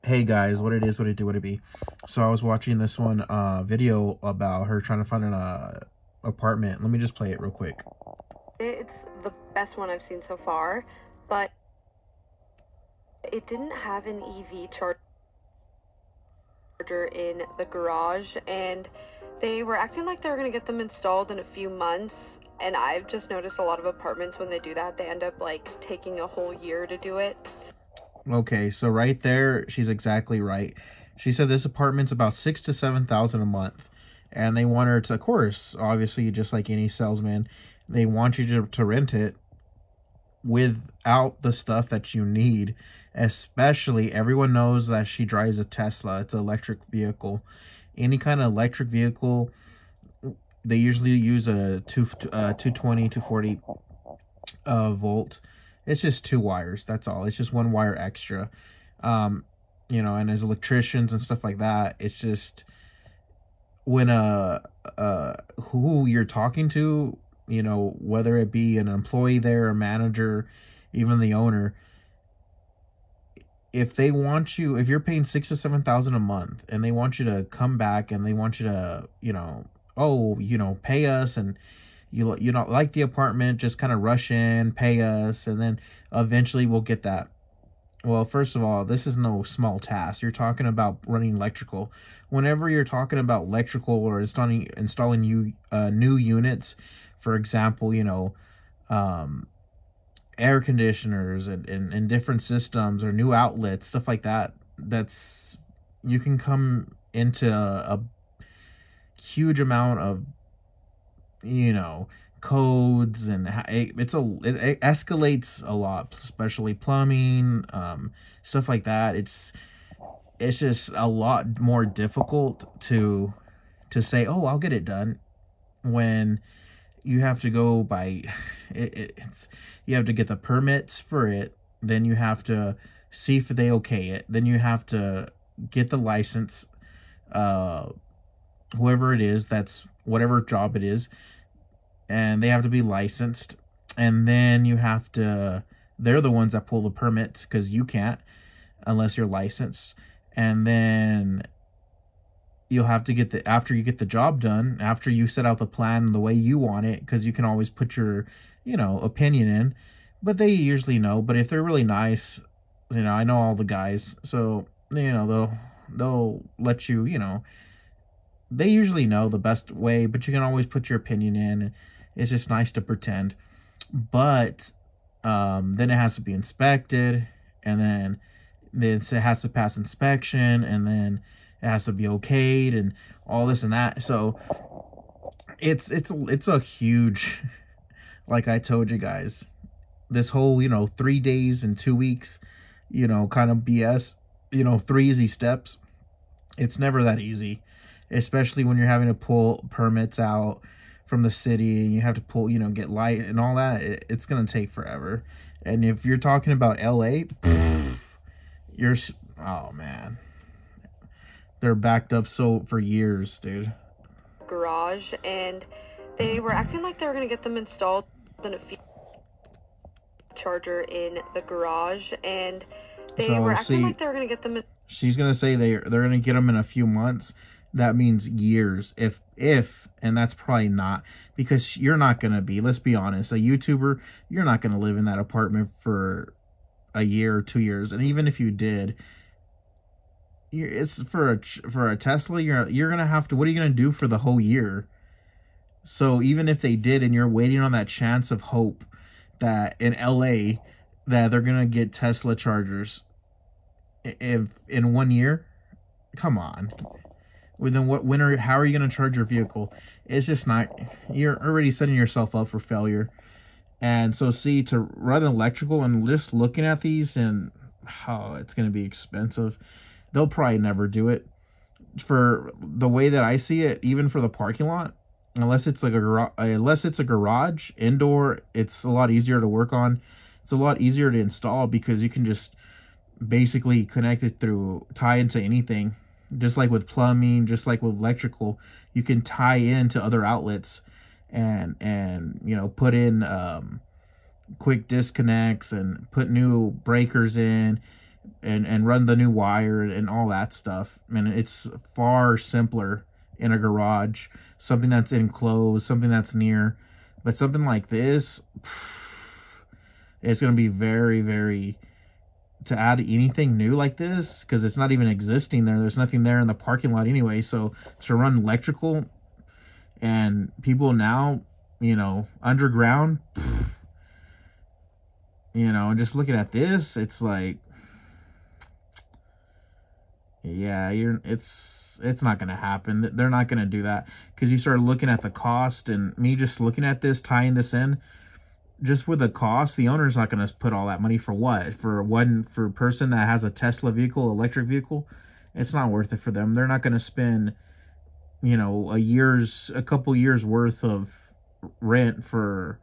Hey guys, what it is, what it do, what it be. So I was watching this one video about her trying to find an apartment. Let me just play it real quick. It's the best one I've seen so far, but it didn't have an EV charger in the garage, and they were acting like they were going to get them installed in a few months. And I've just noticed a lot of apartments, when they do that, they end up like taking a whole year to do it. Okay, so right there, she's exactly right. She said this apartment's about 6 to 7 thousand a month, and they want her to, of course, obviously, just like any salesman, they want you to rent it without the stuff that you need. Especially, everyone knows that she drives a Tesla. It's an electric vehicle. Any kind of electric vehicle, they usually use a 220, 240 volt. It's just two wires. That's all. It's just one wire extra. Um, and as electricians and stuff like that, it's just when who you're talking to, whether it be an employee there, a manager, even the owner, if they want you, if you're paying 6 to 7 thousand a month, and they want you to come back and they want you to, pay us, and you don't like the apartment, just kind of rush in, pay us, and then eventually we'll get that. Well, first of all, this is no small task. You're talking about running electrical. Whenever you're talking about electrical or installing new units, for example, um, air conditioners and different systems or new outlets, stuff like that. That's You can come into a huge amount of you know codes, and it escalates a lot, especially plumbing, stuff like that. It's just a lot more difficult to say, oh, I'll get it done, when you have to go by it's you have to get the permits for it, then you have to see if they okay it, then you have to get the license, uh whoever it is, that's whatever job it is, and they have to be licensed, and then they're the ones that pull the permits, because you can't unless you're licensed. And then you'll have to get after you get the job done, after you set out the plan the way you want it, because you can always put your opinion in, but they usually know. But if they're really nice, I know all the guys, so they'll let they usually know the best way, but you can always put your opinion in. It's just nice to pretend. But then it has to be inspected, and then it has to pass inspection, and then it has to be okayed, and all this and that. So it's a huge, like I told you guys, this whole 3 days and 2 weeks, kind of BS, three easy steps. It's never that easy, especially when you're having to pull permits out from the city, and you have to pull, get light and all that. It's gonna take forever. And if you're talking about LA, you're oh man, they're backed up so for years, dude. Garage, and they were acting like they were going to get them installed in a few charger in the garage, and they were So acting see, like they were going to get them. she's gonna say they're gonna get them in a few months. That means years, if, and that's probably not, because you're not gonna be. Let's be honest, a YouTuber, you're not gonna live in that apartment for a year or 2 years, and even if you did, it's for a Tesla. You're gonna have to. What are you gonna do for the whole year? So even if they did, and you're waiting on that chance of hope that in LA that they're gonna get Tesla chargers, if in 1 year, come on. Within what winter? How are you gonna charge your vehicle? It's just not. You're already setting yourself up for failure. And so, see, to run electrical, and just looking at these, and oh, it's gonna be expensive. They'll probably never do it, for the way that I see it. Even for the parking lot, unless it's a garage indoor, it's a lot easier to work on. It's a lot easier to install, because you can just basically connect it through, tie into anything, just like with plumbing, just like with electrical. You can tie into other outlets, and put in quick disconnects, and put new breakers in. and run the new wire and all that stuff. And it's far simpler in a garage, something that's enclosed, something that's near. But something like this, it's going to be very, very, to add anything new like this, because it's not even existing there. There's nothing there in the parking lot anyway. So to run electrical, and people now, underground, and just looking at this, it's like, yeah, it's not gonna happen. They're not gonna do that, because you start looking at the cost, and me just looking at this, tying this in, just with the cost, the owner's not gonna put all that money for what? For a person that has a Tesla vehicle, electric vehicle, it's not worth it for them. They're not gonna spend, a couple years worth of rent for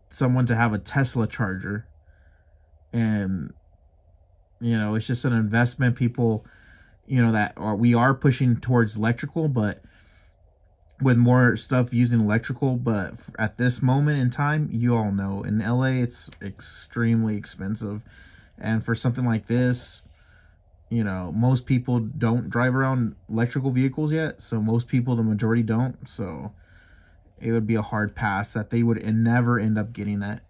someone to have a Tesla charger. And it's just an investment. People, we are pushing towards electrical, but with more stuff using electrical. But at this moment in time, you all know, in LA it's extremely expensive. And for something like this, most people don't drive around electrical vehicles yet. So most people, the majority, don't. So it would be a hard pass that they would never end up getting that.